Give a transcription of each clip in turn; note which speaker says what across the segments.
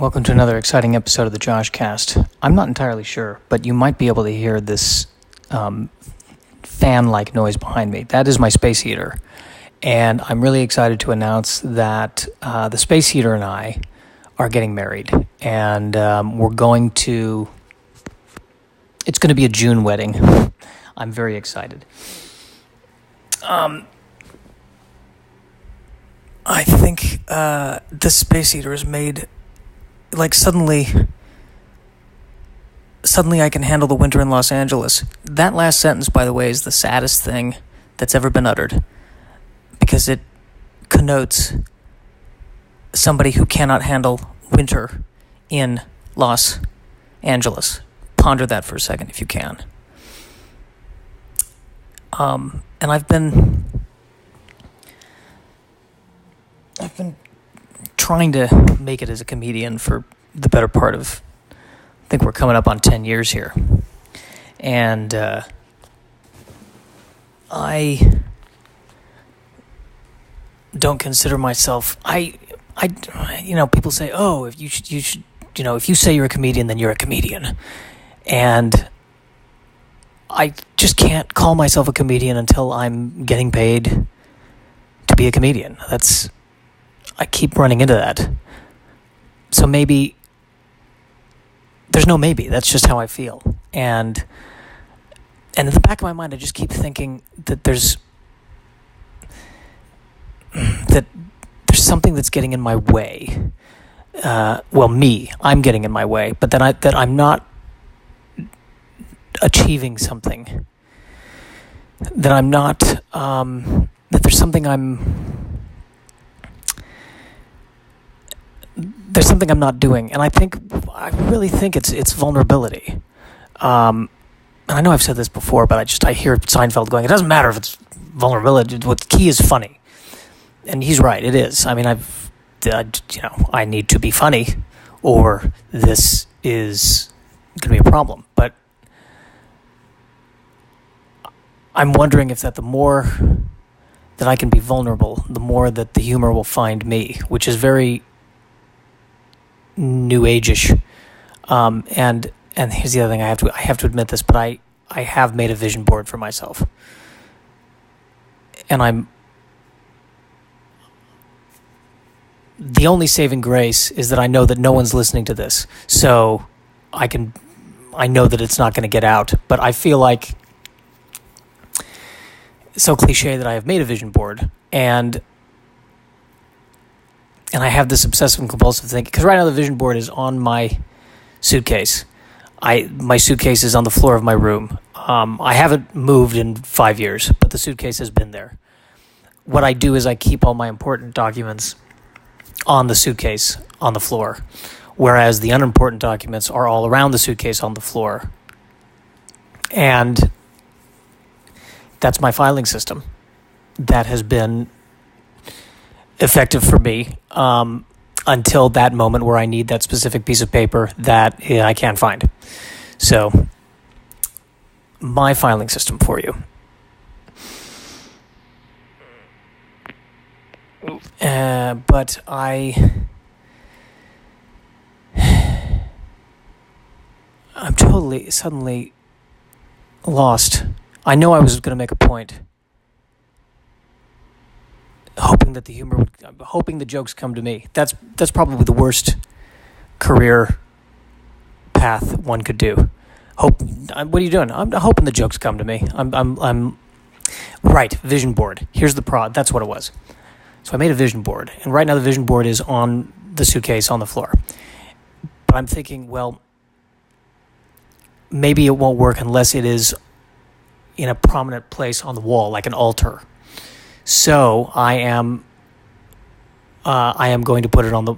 Speaker 1: Welcome to another exciting episode of the JoshCast. I'm not entirely sure, but you might be able to hear this fan-like noise behind me. That is my space heater, and I'm really excited to announce that the space heater and I are getting married, and it's going to be a June wedding. I'm very excited. I think this space heater is made... suddenly I can handle the winter in Los Angeles. That last sentence, by the way, is the saddest thing that's ever been uttered, because it connotes somebody who cannot handle winter in Los Angeles. Ponder that for a second if you can. And I've been trying to make it as a comedian for the better part of, I think we're coming up on 10 years here. And I don't consider myself, people say, oh, if you should, if you say you're a comedian, then you're a comedian. And I just can't call myself a comedian until I'm getting paid to be a comedian. I keep running into that. So maybe, there's no maybe, that's just how I feel. And in the back of my mind, I just keep thinking that there's something that's getting in my way. I'm getting in my way, but that I'm not achieving something. That I'm not, that there's something I'm not doing, and I really think it's vulnerability. And I know I've said this before, but I hear Seinfeld going, it doesn't matter if it's vulnerability, what's key is funny. And he's right, it is. I mean, I need to be funny, or this is going to be a problem. But I'm wondering if that the more that I can be vulnerable, the more that the humor will find me, which is very new age-ish. And here's the other thing, I have to admit this, but I have made a vision board for myself. And the only saving grace is that I know that no one's listening to this. So I know that it's not going to get out, but I feel like it's so cliche that I have made a vision board, and I have this obsessive and compulsive thing, because right now the vision board is on my suitcase. My suitcase is on the floor of my room. I haven't moved in 5 years, but the suitcase has been there. What I do is I keep all my important documents on the suitcase on the floor, whereas the unimportant documents are all around the suitcase on the floor. And that's my filing system. That has been effective for me until that moment where I need that specific piece of paper that I can't find. So, my filing system for you. But I'm suddenly lost. I know I was going to make a point, hoping the jokes come to me. That's probably the worst career path one could do. What are you doing? I'm hoping the jokes come to me. I'm right. Vision board. Here's the prod. That's what it was. So I made a vision board, and right now the vision board is on the suitcase on the floor. But I'm thinking, well, maybe it won't work unless it is in a prominent place on the wall, like an altar. So I am going to put it on the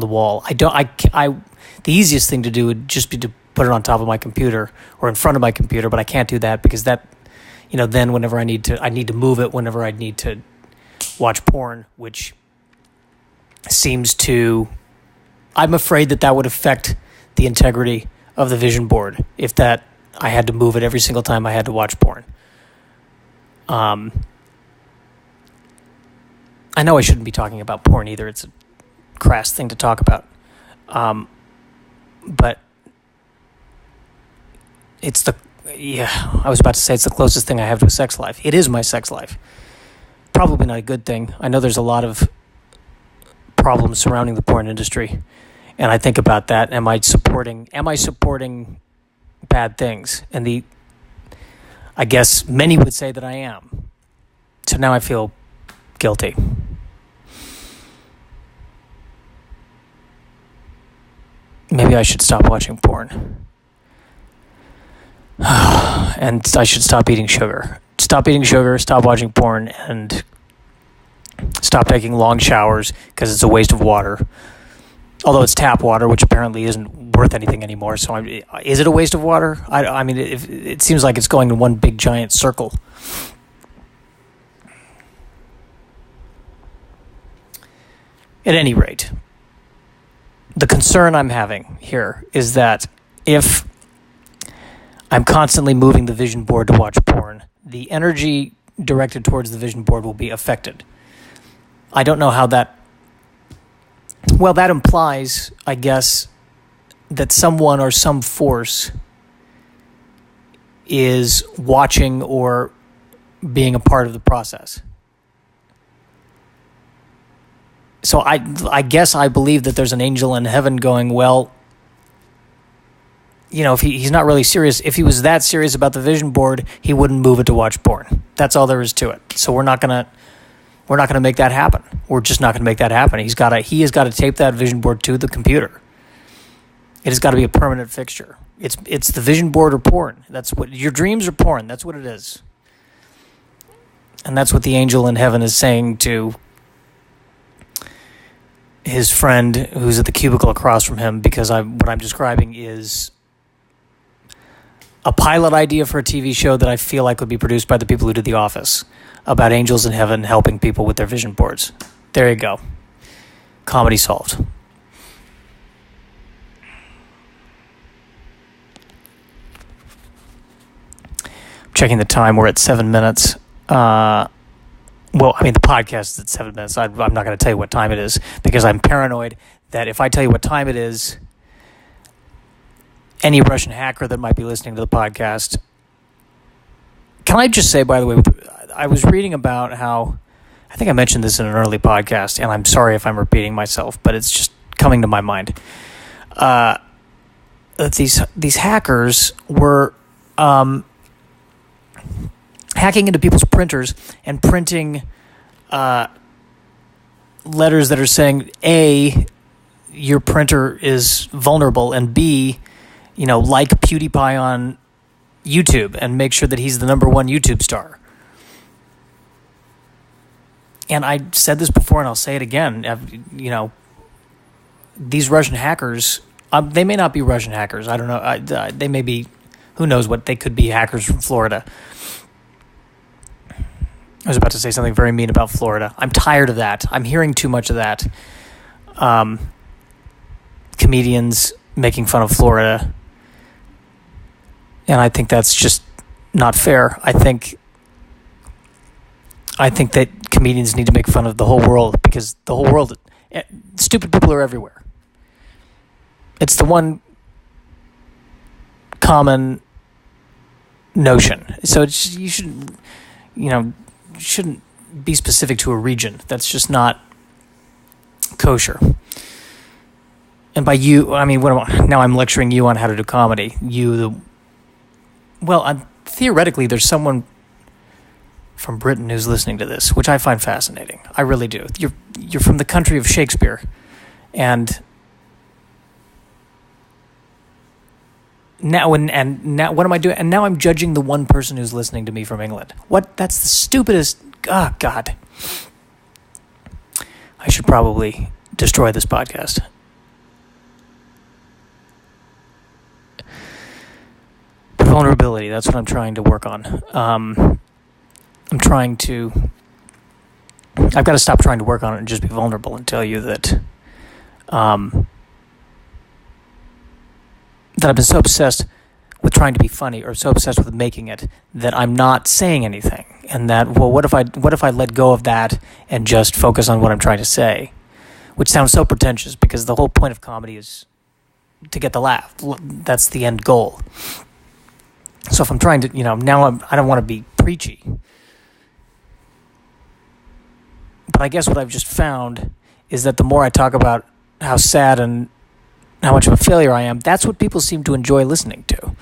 Speaker 1: wall. The easiest thing to do would just be to put it on top of my computer or in front of my computer, but I can't do that because that, then whenever I need to move it whenever I need to watch porn, which I'm afraid that would affect the integrity of the vision board if I had to move it every single time I had to watch porn. I know I shouldn't be talking about porn either. It's crass thing to talk about. But I was about to say it's the closest thing I have to a sex life. It is my sex life. Probably not a good thing. I know there's a lot of problems surrounding the porn industry, and I think about that. Am I supporting bad things? And I guess many would say that I am. So now I feel guilty. Maybe I should stop watching porn. And I should stop eating sugar. Stop eating sugar, stop watching porn, and stop taking long showers because it's a waste of water. Although it's tap water, which apparently isn't worth anything anymore. So is it a waste of water? I mean, it seems like it's going in one big giant circle. At any rate, the concern I'm having here is that if I'm constantly moving the vision board to watch porn, the energy directed towards the vision board will be affected. I don't know how that... Well, that implies, I guess, that someone or some force is watching or being a part of the process. So I guess I believe that there's an angel in heaven going, well, you know, if he's not really serious, if he was that serious about the vision board, he wouldn't move it to watch porn. That's all there is to it. So we're not gonna make that happen. We're just not gonna make that happen. He has got to tape that vision board to the computer. It has got to be a permanent fixture. It's the vision board or porn. That's what your dreams are, porn. That's what it is. And that's what the angel in heaven is saying to his friend who's at the cubicle across from him, because what I'm describing is a pilot idea for a TV show that I feel like would be produced by the people who did The Office, about angels in heaven helping people with their vision boards. There you go. Comedy solved. Checking the time, we're at 7 minutes. Well, I mean, the podcast is at 7 minutes. I'm not going to tell you what time it is because I'm paranoid that if I tell you what time it is, any Russian hacker that might be listening to the podcast... Can I just say, by the way, I was reading about how... I think I mentioned this in an early podcast, and I'm sorry if I'm repeating myself, but it's just coming to my mind. That these hackers were... hacking into people's printers and printing letters that are saying, A, your printer is vulnerable, and B, like PewDiePie on YouTube and make sure that he's the number one YouTube star. And I said this before and I'll say it again. These Russian hackers, they may not be Russian hackers. I don't know. They may be, who knows what, they could be hackers from Florida. I was about to say something very mean about Florida. I'm tired of that. I'm hearing too much of that. Comedians making fun of Florida. And I think that's just not fair. I think that comedians need to make fun of the whole world, because the whole world, stupid people are everywhere. It's the one common notion. So you shouldn't be specific to a region. That's just not kosher. And by you, I mean, now I'm lecturing you on how to do comedy. Theoretically, there's someone from Britain who's listening to this, which I find fascinating. I really do. You're from the country of Shakespeare, and now what am I doing? And now I'm judging the one person who's listening to me from England. What? That's the stupidest. Oh, God. I should probably destroy this podcast. Vulnerability, that's what I'm trying to work on. I've got to stop trying to work on it and just be vulnerable and tell you that that I've been so obsessed with trying to be funny, or so obsessed with making it, that I'm not saying anything. And that, well, what if I let go of that and just focus on what I'm trying to say? which sounds so pretentious because the whole point of comedy is to get the laugh. That's the end goal. So if I'm trying to, now I don't want to be preachy. But I guess what I've just found is that the more I talk about how sad and how much of a failure I am, that's what people seem to enjoy listening to.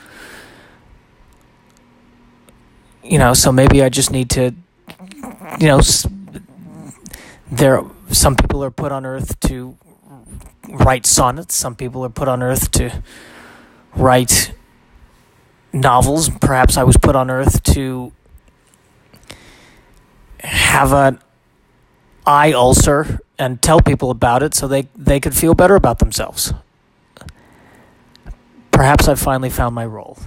Speaker 1: So maybe I just need to, some people are put on earth to write sonnets. Some people are put on earth to write novels. Perhaps I was put on earth to have an eye ulcer and tell people about it so they could feel better about themselves. Perhaps I've finally found my role.